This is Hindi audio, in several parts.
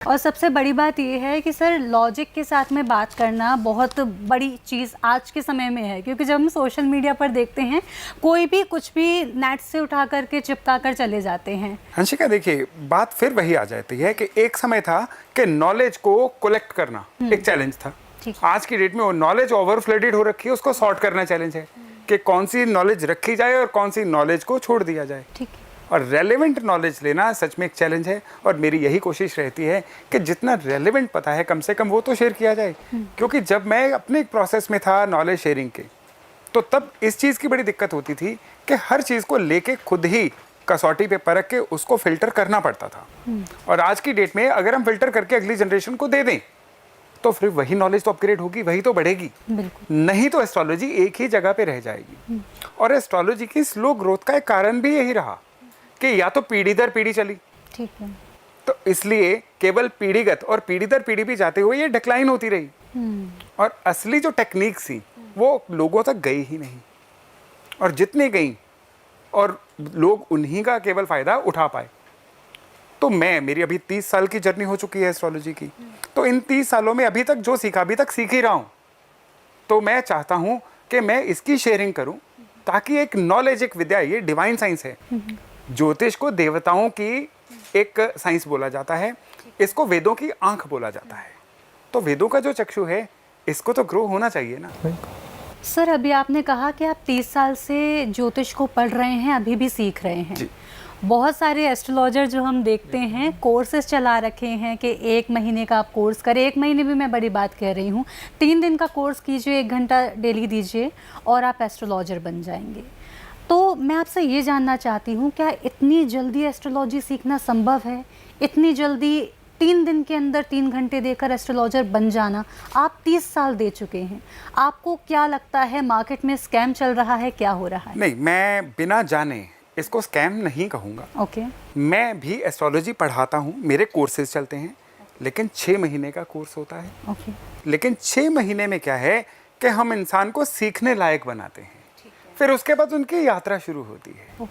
और सबसे बड़ी बात ये है कि सर लॉजिक के साथ में बात करना बहुत बड़ी चीज़ आज के समय में है, क्योंकि जब हम सोशल मीडिया पर देखते हैं कोई भी कुछ भी नेट से उठा करके चिपका कर चले जाते हैं। हंसिका देखिए, बात फिर वही आ जाती है कि एक समय था कि नॉलेज को कलेक्ट करना एक चैलेंज था। आज की डेट में वो नॉलेज ओवरफ्लडेड हो रखी है, उसको सॉर्ट करना चैलेंज है कि कौन सी नॉलेज रखी जाए और कौन सी नॉलेज को छोड़ दिया जाए। ठीक। और रेलेवेंट नॉलेज लेना सच में एक चैलेंज है, और मेरी यही कोशिश रहती है कि जितना रेलेवेंट पता है कम से कम वो तो शेयर किया जाए। क्योंकि जब मैं अपने एक प्रोसेस में था नॉलेज शेयरिंग के, तो तब इस चीज़ की बड़ी दिक्कत होती थी कि हर चीज़ को लेके खुद ही कसौटी पे परख के उसको फिल्टर करना पड़ता था। और आज की डेट में अगर हम फिल्टर करके अगली जनरेशन को दे दें तो फिर वही नॉलेज तो अपग्रेड होगी, वही तो बढ़ेगी। नहीं तो एस्ट्रोलॉजी एक ही जगह पे रह जाएगी। और एस्ट्रोलॉजी की स्लो ग्रोथ का एक कारण भी यही रहा कि या तो पीढ़ी दर पीढ़ी चली, ठीक है, तो इसलिए केवल पीढ़ीगत और पीढ़ी दर पीढ़ी भी जाते हुए ये डिक्लाइन होती रही। और असली जो टेक्निक थी वो लोगों तक गई ही नहीं, और जितनी गई और लोग उन्हीं का केवल फायदा उठा पाए। तो मेरी अभी 30 साल की जर्नी हो चुकी है एस्ट्रोलॉजी की, तो इन 30 सालों में अभी तक जो सीखा अभी तक सीख ही रहा हूँ। तो मैं चाहता हूँ कि मैं इसकी शेयरिंग करूँ ताकि एक नॉलेज, एक विद्या, ये डिवाइन साइंस है। ज्योतिष को देवताओं की एक साइंस बोला जाता है, इसको वेदों की आंख बोला जाता है। तो वेदों का जो चक्षु है इसको तो ग्रो होना चाहिए ना। सर अभी आपने कहा कि आप 30 साल से ज्योतिष को पढ़ रहे हैं, अभी भी सीख रहे हैं। बहुत सारे एस्ट्रोलॉजर जो हम देखते हैं कोर्सेज चला रखे हैं कि 1 महीने का आप कोर्स करें। 1 महीने भी मैं बड़ी बात कह रही हूँ, 3 दिन का कोर्स कीजिए, 1 घंटा डेली दीजिए और आप एस्ट्रोलॉजर बन जाएंगे। तो मैं आपसे ये जानना चाहती हूँ, क्या इतनी जल्दी एस्ट्रोलॉजी सीखना संभव है? इतनी जल्दी 3 दिन के अंदर 3 घंटे देकर एस्ट्रोलॉजर बन जाना? आप 30 साल दे चुके हैं, आपको क्या लगता है मार्केट में स्कैम चल रहा है, क्या हो रहा है? नहीं, मैं बिना जाने इसको स्कैम नहीं कहूँगा। ओके। मैं भी एस्ट्रोलॉजी पढ़ाता हूँ, मेरे कोर्सेज चलते हैं, लेकिन 6 महीने का कोर्स होता है। ओके। लेकिन 6 महीने में क्या है कि हम इंसान को सीखने लायक बनाते हैं, फिर उसके बाद उनकी यात्रा शुरू होती है।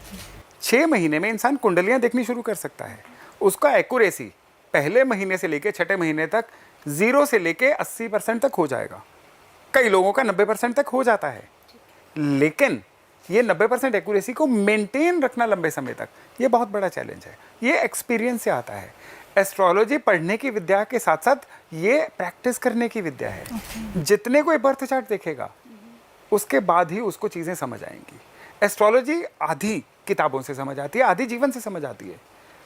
6 महीने में इंसान कुंडलियाँ देखनी शुरू कर सकता है। उसका एक्यूरेसी पहले महीने से लेके 6ठे महीने तक 0 से लेके 80% तक हो जाएगा। कई लोगों का 90% तक हो जाता है। लेकिन ये 90% एक्यूरेसी को मेंटेन रखना लंबे समय तक, ये बहुत बड़ा चैलेंज है। ये एक्सपीरियंस से आता है। एस्ट्रोलॉजी पढ़ने की विद्या के साथ साथ ये प्रैक्टिस करने की विद्या है। जितने कोई बर्थ चार्ट देखेगा उसके बाद ही उसको चीज़ें समझ आएंगी। एस्ट्रोलॉजी आधी किताबों से समझ आती है, आधी जीवन से समझ आती है।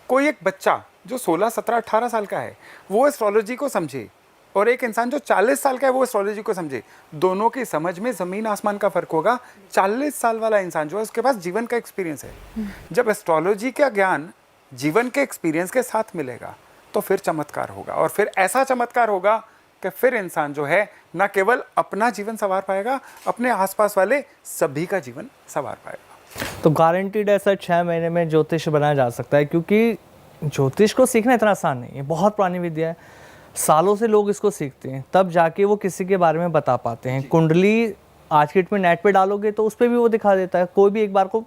कोई एक बच्चा जो 16, 17, 18 साल का है वो एस्ट्रोलॉजी को समझे, और एक इंसान जो 40 साल का है वो एस्ट्रोलॉजी को समझे, दोनों की समझ में ज़मीन आसमान का फ़र्क होगा। 40 साल वाला इंसान जो है उसके पास जीवन का एक्सपीरियंस है। जब एस्ट्रोलॉजी का ज्ञान जीवन के एक्सपीरियंस के साथ मिलेगा तो फिर चमत्कार होगा, और फिर ऐसा चमत्कार होगा कि फिर इंसान जो है न केवल अपना जीवन संवार पाएगा, अपने आसपास वाले सभी का जीवन संवार पाएगा। तो गारंटीड है सर 6 महीने में ज्योतिष बनाया जा सकता है, क्योंकि ज्योतिष को सीखना इतना आसान नहीं है, बहुत पुरानी विद्या है। सालों से लोग इसको सीखते हैं, तब जाके वो किसी के बारे में बता पाते हैं। कुंडली आज के डेट में नेट पे डालोगे तो उस पर भी वो दिखा देता है, कोई भी एक बार को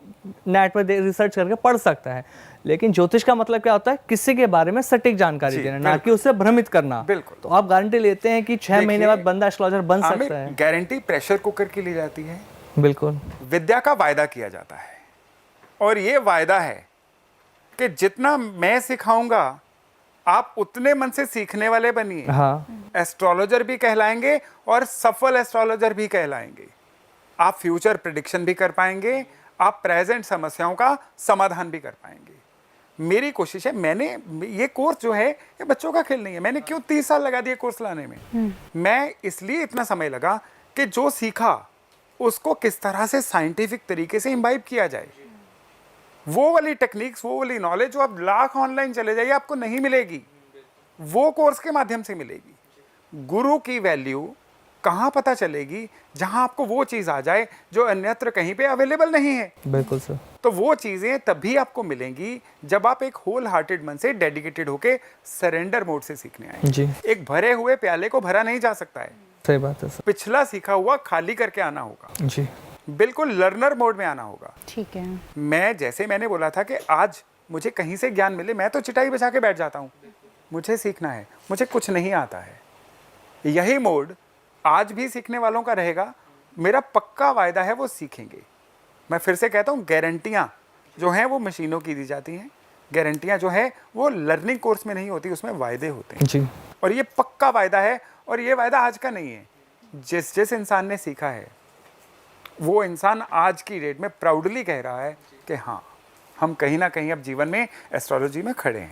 नेट पर रिसर्च करके पढ़ सकता है। लेकिन ज्योतिष का मतलब क्या होता है? किसी के बारे में सटीक जानकारी देना, ना कि उससे भ्रमित करना। बिल्कुल। तो आप गारंटी लेते हैं कि 6 महीने बाद बंदा एस्ट्रोलॉजर बन सकता है? गारंटी प्रेशर कुकर की ली जाती है। बिल्कुल। विद्या का वायदा किया जाता है, और ये वायदा है कि जितना मैं सिखाऊंगा आप उतने मन से सीखने वाले बनिए। हाँ। एस्ट्रोलॉजर भी कहलाएंगे और सफल एस्ट्रोलॉजर भी कहलाएंगे। आप फ्यूचर प्रेडिक्शन भी कर पाएंगे, आप प्रेजेंट समस्याओं का समाधान भी कर पाएंगे। मेरी कोशिश है, मैंने ये कोर्स जो है ये बच्चों का खेल नहीं है। मैंने क्यों 30 साल लगा दिए कोर्स लाने में? मैं इसलिए इतना समय लगा कि जो सीखा उसको किस तरह से साइंटिफिक तरीके से इम्बाइब किया जाए। वो वाली टेक्निक्स, वो वाली नॉलेज जो आप लाख ऑनलाइन चले जाइए आपको नहीं मिलेगी, वो कोर्स के माध्यम से मिलेगी। गुरु की वैल्यू कहाँ पता चलेगी? जहाँ आपको वो चीज़ आ जाए जो अन्यत्र कहीं पे अवेलेबल नहीं है। बिल्कुल सर। तो वो चीज़ें तभी आपको मिलेंगी जब आप एक होल हार्टेड मन से डेडिकेटेड होके सरेंडर मोड से सीखने आए। जी। एक भरे हुए प्याले को भरा नहीं जा सकता है। सही बात है सर। पिछला सीखा हुआ खाली करके आना होगा। जी। बिल्कुल लर्नर मोड में आना होगा। ठीक है। मैंने बोला था कि आज मुझे कहीं से ज्ञान मिले, मैं तो चिटाई बिछा के बैठ जाता हूँ। मुझे सीखना है, मुझे कुछ नहीं आता है। यही मोड आज भी सीखने वालों का रहेगा। मेरा पक्का वायदा है वो सीखेंगे। मैं फिर से कहता हूँ, गारंटियाँ जो हैं वो मशीनों की दी जाती हैं, गारंटियाँ जो है वो लर्निंग कोर्स में नहीं होती, उसमें वायदे होते हैं। जी। और ये पक्का वायदा है, और ये वायदा आज का नहीं है। जिस जिस इंसान ने सीखा है वो इंसान आज की डेट में प्राउडली कह रहा है कि हाँ, हम कहीं ना कहीं अब जीवन में एस्ट्रोलॉजी में खड़े हैं।